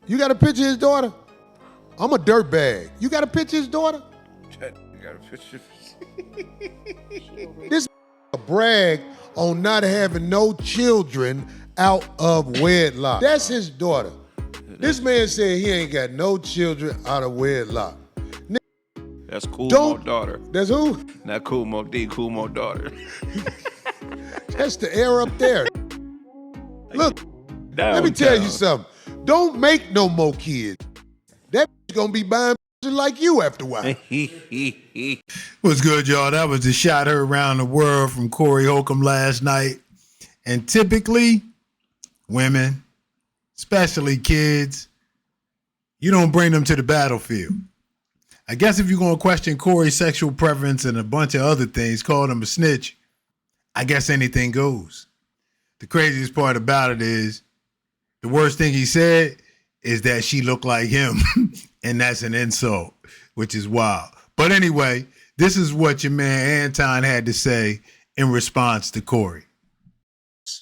You got a picture of his daughter? I'm a dirtbag. You got a picture of his daughter? You got a picture? This brag on not having no children out of wedlock. That's his daughter. This man said he ain't got no children out of wedlock. That's Cool Mo daughter. That's who? Not Cool Mo D, Cool Mo daughter. That's the air up there. Look, Downtown. let me tell you something. Don't make no more kids. That gonna be buying like you after a while. What's good, y'all? That was the shot heard around the world from Corey Holcomb last night. And typically, women, especially kids, you don't bring them to the battlefield. I guess if you're going to question Corey's sexual preference and a bunch of other things, call him a snitch, I guess anything goes. The craziest part about it is the worst thing he said is that she looked like him, and that's an insult, which is wild. But anyway, this is what your man Anton had to say in response to Corey.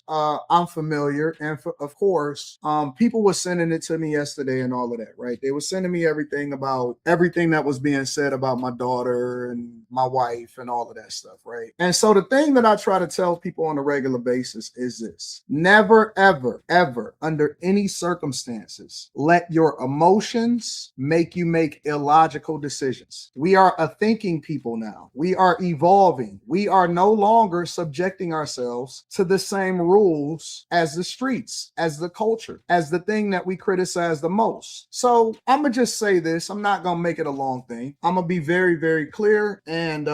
I'm familiar, and of course, people were sending it to me yesterday and all of that, right? They were sending me everything that was being said about my daughter and my wife and all of that stuff, right? And so the thing that I try to tell people on a regular basis is this: never, ever, ever, under any circumstances, let your emotions make you make illogical decisions. We are a thinking people now. We are evolving. We are no longer subjecting ourselves to the same rules as the streets, as the culture, as the thing that we criticize the most. So I'm gonna just say this. I'm not gonna make it a long thing. I'm gonna be very, very clear, and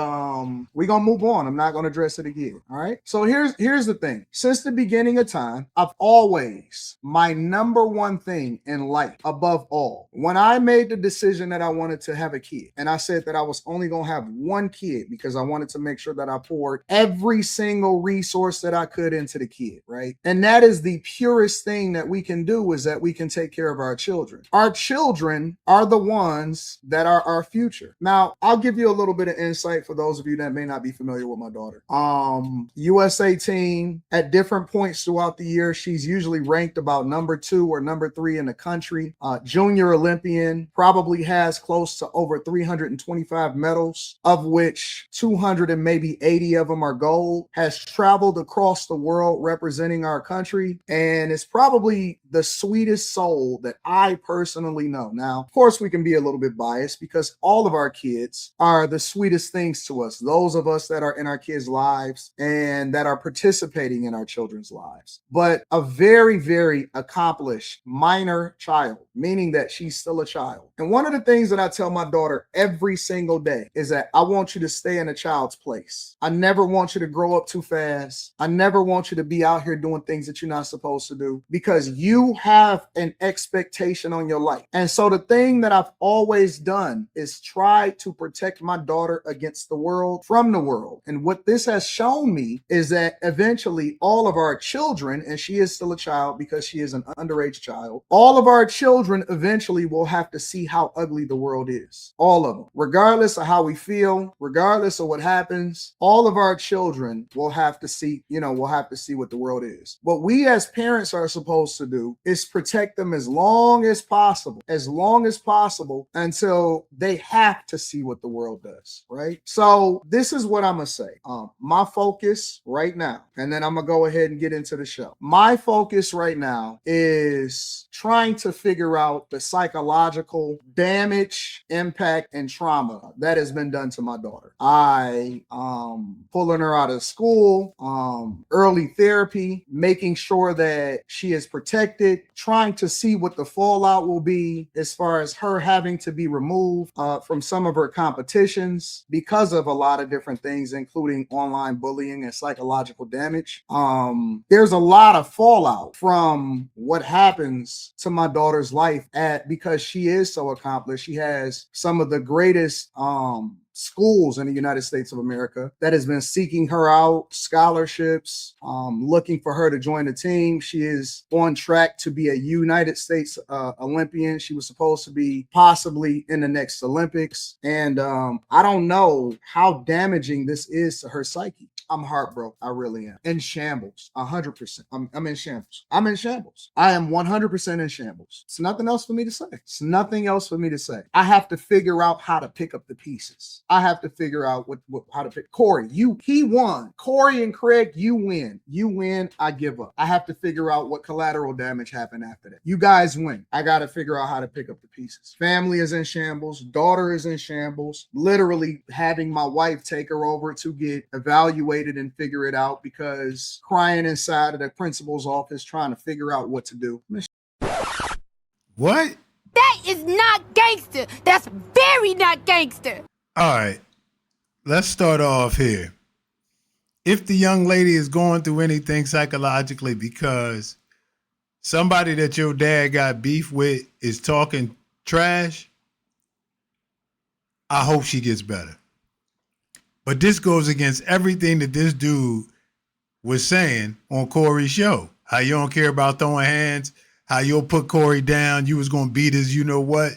we're gonna move on. I'm not gonna address it again. All right. So here's the thing. Since the beginning of time, I've always, my number one thing in life, above all, when I made the decision that I wanted to have a kid, and I said that I was only gonna have one kid because I wanted to make sure that I poured every single resource that I could into the kid, right? And that is the purest thing that we can do, is that we can take care of our children. Our children are the ones that are our future. Now, I'll give you a little bit of insight for those of you that may not be familiar with my daughter. USA team, at different points throughout the year, she's usually ranked about number 2 or number 3 in the country. Junior Olympian, probably has close to over 325 medals, of which 200 and maybe 80 of them are gold. Has traveled across the world representing our country, and is probably the sweetest soul that I personally know. Now, of course, we can be a little bit biased because all of our kids are the sweetest things to us. Those of us that are in our kids' lives and that are participating in our children's lives. But a very, very accomplished minor child, meaning that she's still a child. And one of the things that I tell my daughter every single day is that I want you to stay in a child's place. I never want you to grow up too fast. I never want you to be out here doing things that you're not supposed to do, because you have an expectation on your life. And so the thing that I've always done is try to protect my daughter against the world, from the world. And what this has shown me is that eventually all of our children, and she is still a child because she is an underage child, all of our children eventually will have to see how ugly the world is. All of them. Regardless of how we feel, regardless of what happens, all of our children will have to see, we'll have to see what the world is. What we as parents are supposed to do is protect them as long as possible, until they have to see what the world does, right? So this is what I'm gonna say. My focus right now, and then I'm gonna go ahead and get into the show. My focus right now is trying to figure out the psychological damage, impact, and trauma that has been done to my daughter. I pulling her out of school, early therapy, making sure that she is protected, trying to see what the fallout will be as far as her having to be removed from some of her competitions because of a lot of different things, including online bullying and psychological damage. There's a lot of fallout from what happens to my daughter's life because she is so accomplished. She has some of the greatest schools in the United States of America that has been seeking her out, scholarships, looking for her to join the team. She is on track to be a United States Olympian. She was supposed to be possibly in the next Olympics. And I don't know how damaging this is to her psyche. I'm heartbroken. I really am. In shambles. 100%. I'm in shambles. I'm in shambles. I am 100% in shambles. It's nothing else for me to say. It's nothing else for me to say. I have to figure out how to pick up the pieces. I have to figure out how to pick. Corey, he won. Corey and Craig, you win. You win. I give up. I have to figure out what collateral damage happened after that. You guys win. I got to figure out how to pick up the pieces. Family is in shambles. Daughter is in shambles. Literally having my wife take her over to get evaluated and figure it out because crying inside of the principal's office trying to figure out what to do. What? That is not gangster. That's very not gangster. All right. Let's start off here. If the young lady is going through anything psychologically because somebody that your dad got beef with is talking trash, I hope she gets better. But this goes against everything that this dude was saying on Corey's show. How you don't care about throwing hands, how you'll put Corey down, you was going to beat his you know what.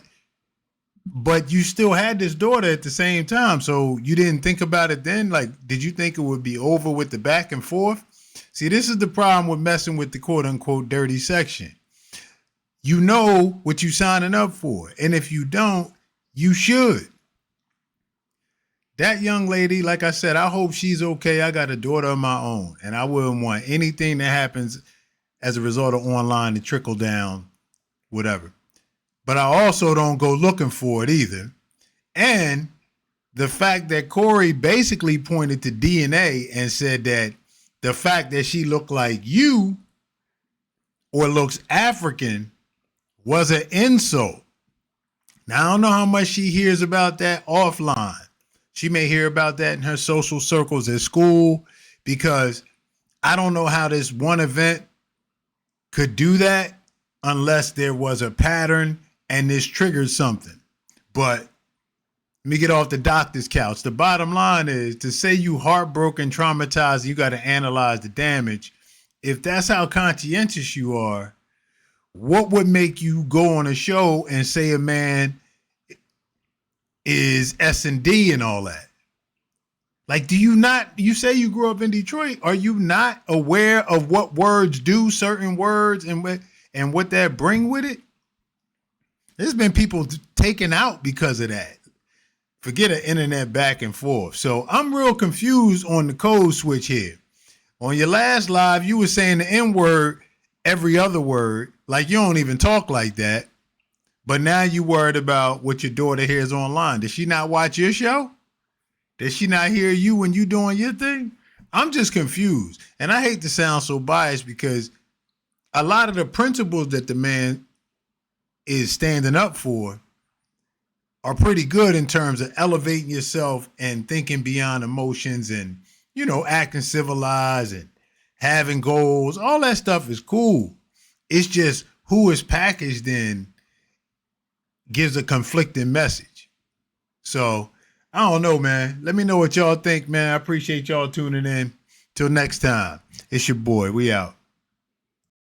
But you still had this daughter at the same time, so you didn't think about it then? Like, did you think it would be over with the back and forth? See, this is the problem with messing with the quote-unquote dirty section. You know what you're signing up for, and if you don't, you should. That young lady, like I said, I hope she's okay. I got a daughter of my own, and I wouldn't want anything that happens as a result of online to trickle down, whatever. But I also don't go looking for it either. And the fact that Corey basically pointed to DNA and said that the fact that she looked like you or looks African was an insult. Now, I don't know how much she hears about that offline. She may hear about that in her social circles at school because I don't know how this one event could do that unless there was a pattern and this triggered something. But let me get off the doctor's couch. The bottom line is to say you heartbroken, traumatized, you got to analyze the damage. If that's how conscientious you are, what would make you go on a show and say a man is S&D and all that? Like, do you not, you say you grew up in Detroit, are you not aware of what words do, certain words, and what that bring with it? There's been people taken out because of that. Forget an internet back and forth. So I'm real confused on the code switch here. On your last live, you were saying the N-word every other word, like you don't even talk like that. But now you worried about what your daughter hears online. Did she not watch your show? Did she not hear you when you doing your thing? I'm just confused. And I hate to sound so biased because a lot of the principles that the man is standing up for are pretty good in terms of elevating yourself and thinking beyond emotions and, you know, acting civilized and having goals. All that stuff is cool. It's just who is packaged in gives a conflicting message. So I don't know, man. Let me know what y'all think, man. I appreciate y'all tuning in. Till next time, it's your boy. We out.